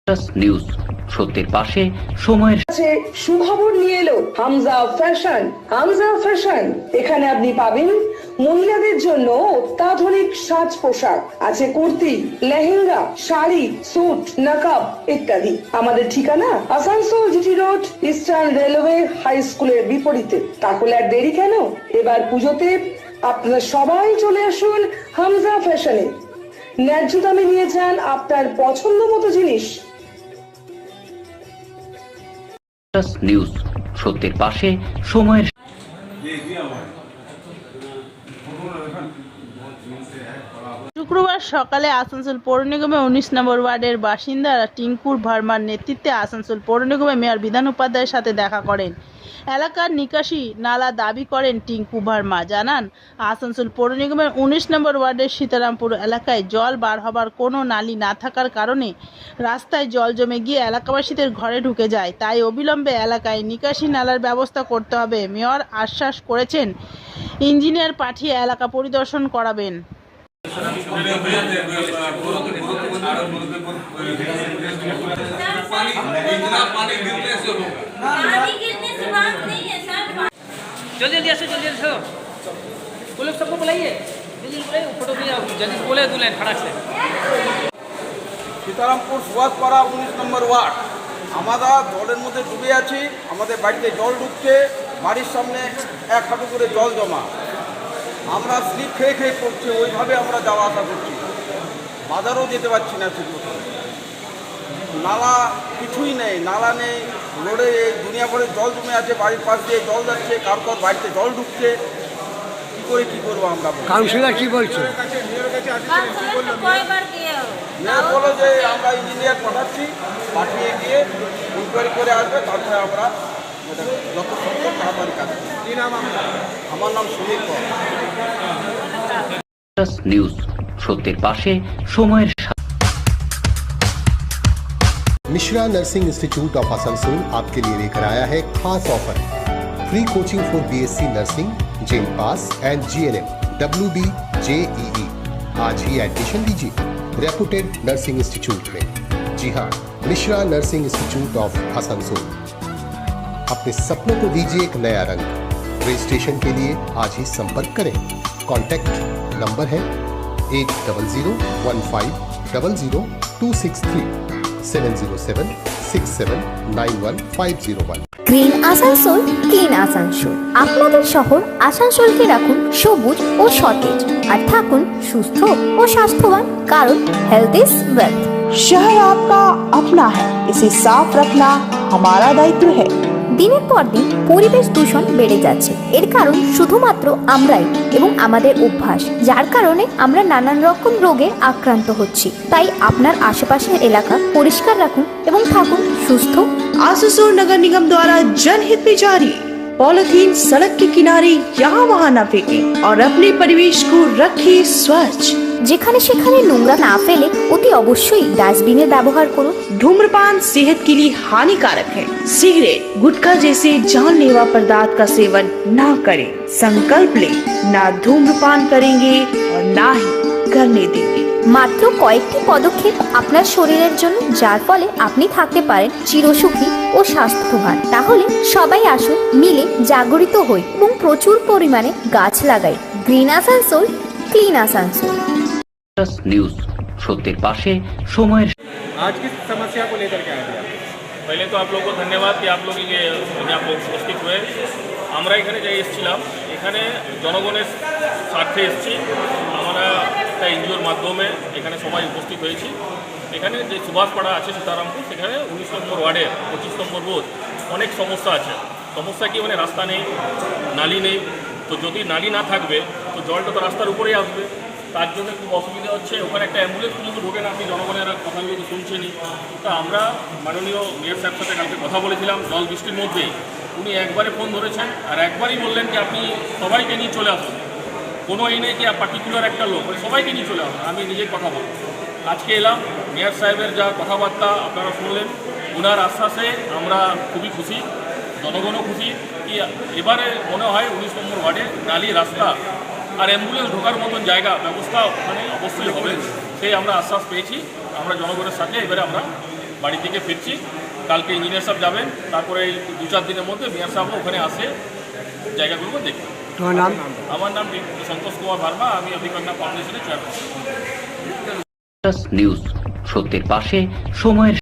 News সত্যের পাশে সময়ের কাছে সুখবর নিয়ে এলো হামজা ফ্যাশন। হামজা ফ্যাশন, এখানে আপনি পাবেন মহিলাদের জন্য অত্যাধুনিক সাজ পোশাক, আছে কুর্তি, লেহেঙ্গা, শাড়ি, স্যুট, নকাব ইত্যাদি। আমাদের ঠিকানা Asansol GT Road, Eastern Railway High স্কুলের বিপরীতে। তাহলে আর দেরি কেন, এবার পুজোতে আপনারা সবাই চলে আসুন হামজা ফ্যাশনে। ন্যায্য দামে নিয়ে যান আপনার পছন্দ মতো জিনিস। নিউজ সত্যের পাশে সময়ের শুক্রবার সকালে আসানসোল পৌর নিগমের 19 নম্বর ওয়ার্ডের বাসিন্দা টিঙ্কুর ভার্মার নেতৃত্বে আসানসোল পৌর নিগমের মেয়র বিধান উপাধ্যায়ের সাথে দেখা করেন। এলাকার নিকাশি নালা দাবি করেন টিঙ্কু ভার্মা। জানান, আসানসোল পৌর নিগমের 19 নম্বর ওয়ার্ডের সীতারামপুর এলাকায় জল বার হবার কোনো নালী না থাকার কারণে রাস্তায় জল জমে গিয়ে এলাকাবাসীদের ঘরে ঢুকে যায়। তাই অবিলম্বে এলাকায় নিকাশি নালার ব্যবস্থা করতে হবে। মেয়র আশ্বাস করেছেন ইঞ্জিনিয়ার পাঠিয়ে এলাকা পরিদর্শন করাবেন। जल्दी ऐसे वो लोग सबको बुलाइए, जल्दी बुलाइए, फोटो भी जल्दी बोले दूल्हे खड़क से। সীতারামপুর সুভাষপাড়া 19 নম্বর ওয়ার্ড। আমরা জলের মধ্যে ডুবে আছি, আমাদের বাড়িতে জল ঢুকছে, বাড়ির সামনে 1 হাঁটু করে জল জমা। আমরা স্লিপ খেয়ে খেয়ে পড়ছি, ওইভাবে আমরা যাওয়া আসা করছি, বাজারও যেতে পারছি না ঠিকমতো। নালা কিছুই নেই, নালা নেই, রোডে দুনিয়া ভরে জল জমে আছে, বাড়ির পাশ দিয়ে জল যাচ্ছে, কারোর বাড়িতে জল ঢুকছে। কী করবো আমরা? কাউন্সিলর কি বলছে? মেয়র বলো যে আমরা ইঞ্জিনিয়ার পাঠাচ্ছি, পাঠিয়ে গিয়ে ইনকোয়ারি করে আসবে, তারপরে আমরা যত সম্ভব তাড়াতাড়ি কাজ করব। আমার নাম সুনীল কর। নিউজ সত্যের পাশে সময়ের Mishra Nursing Institute of Asansol आपके लिए लेकर आया है खास offer. Free coaching for BSc nursing, जेम pass and GNM, WD, JEE। आज ही एडमिशन लीजिए रेपुटेड नर्सिंग इंस्टीट्यूट में। जी हाँ, Mishra Nursing Institute of Asansol. अपने सपनों को दीजिए एक नया रंग। रजिस्ट्रेशन के लिए आज ही संपर्क करें। कॉन्टैक्ट नंबर है 8015000263 7076791 গ্রিন আসানসোল, ক্লিন আসানসোল। আপনাদের শহর আসানসোলকে রাখুন সবুজ ও সতেজ, আর থাকুন সুস্থ ও স্বাস্থ্যবান, কারণ হেলথ ইজ ওয়েলথ। शहर आपका अपना है, इसे साफ रखना हमारा दायित्व है। দিনের পর দিন পরিবেশ দূষণ বেড়ে যাচ্ছে। এর কারণ শুধুমাত্র আমরাই এবং আমাদের অভ্যাস, যার কারণে আমরা নানান রকম রোগে আক্রান্ত হচ্ছি। তাই আপনার আশেপাশের এলাকা পরিষ্কার রাখুন এবং থাকুন সুস্থ। आसनसोल नगर निगम द्वारा जनहित में जारी। पॉलिथीन सड़क के किनारे यहाँ वहाँ न फेंकें और अपने परिवेश को रखें स्वच्छ। যেখানে সেখানে নোংরা না ফেলে অতি অবশ্যই ডাস্টবিনের ব্যবহার করুন। धूम्रपान सेहत के लिए हानिकारक है। सिगरेट, गुटखा जैसे जानलेवा पदार्थ का सेवन न करें। संकल्प लें, ना धूम्रपान करेंगे और ना ही करने देंगे। মাত্র কয়েকটি পদক্ষেপ আপনার শরীরের জন্য, যার ফলে আপনি থাকতে পারেন চিরসুখী ও স্বাস্থ্যবান। তাহলে সবাই আসুন, মিলে জাগরিত হই এবং প্রচুর পরিমাণে গাছ লাগাই। Green Asansol, clean Asansol. News সত্যের পাশে সময়ের आज की समस्या को लेकर के आए? पहले तो आप लोगों को धन्यवाद कि आप लोग आप लोग उपस्थित हुए। আমরা এখানে যাই এসেছিলাম, এখানে জনগণের স্বার্থে এসেছি। আমরা একটা এনজিওর মাধ্যমে এখানে সবাই উপস্থিত হয়েছি। এখানে যে সুভাষপাড়া আছে সীতারামপুর, সেখানে 19 নম্বর ওয়ার্ডে 25 নম্বর রোড অনেক সমস্যা আছে। সমস্যা কি, মানে রাস্তা নেই, নালি নেই। তো যদি নালি না থাকবে তো জলটা তো রাস্তার উপরেই আসবে, তার জন্য খুব অসুবিধা হচ্ছে। ওখানে একটা অ্যাম্বুলেন্স পর্যন্ত ঢোকে না, আপনি জনগণের কথাগুলো তো শুনছেনই। তা আমরা মাননীয় মেয়র সাহেবের সাথে কালকে কথা বলেছিলাম জল বৃষ্টির মধ্যেই। উনি একবারে ফোন ধরেছেন আর একবারই বললেন যে আপনি সবাইকে নিয়ে চলে আসুন, কোনো এই নেই কি পার্টিকুলার একটা লোক, মানে সবাইকে নিয়ে চলে আসুন। আমি নিজেই কথা বলব। আজকে এলাম, মেয়র সাহেবের যা কথাবার্তা আপনারা শুনলেন, ওনার আশ্বাসে আমরা খুবই খুশি, জনগণও খুশি। কি এবারে মনে হয় 19 নম্বর ওয়ার্ডে নালি, রাস্তা আর অ্যাম্বুলেন্স ঢোকার মতন জায়গা ব্যবস্থা ওখানে অবশ্যই হবে, সেই আমরা আশ্বাস পেয়েছি। আমরা জনগণের সাথে এবারে আমরা বাড়ি থেকে ফিরছি। কালকে ইঞ্জিনিয়ার সাহেব যাবেন, তারপরে এই 2-4 দিনের মধ্যে মেয়র সাহেবও ওখানে আসে জায়গাগুলো দেখবে। তোমার নাম? আমার নাম সন্তোষ কুমার ভার্মা, আমি অভিজ্ঞতা ফাউন্ডেশনের চেয়ারম্যান। নিউজ, সত্যের পাশে সময়ের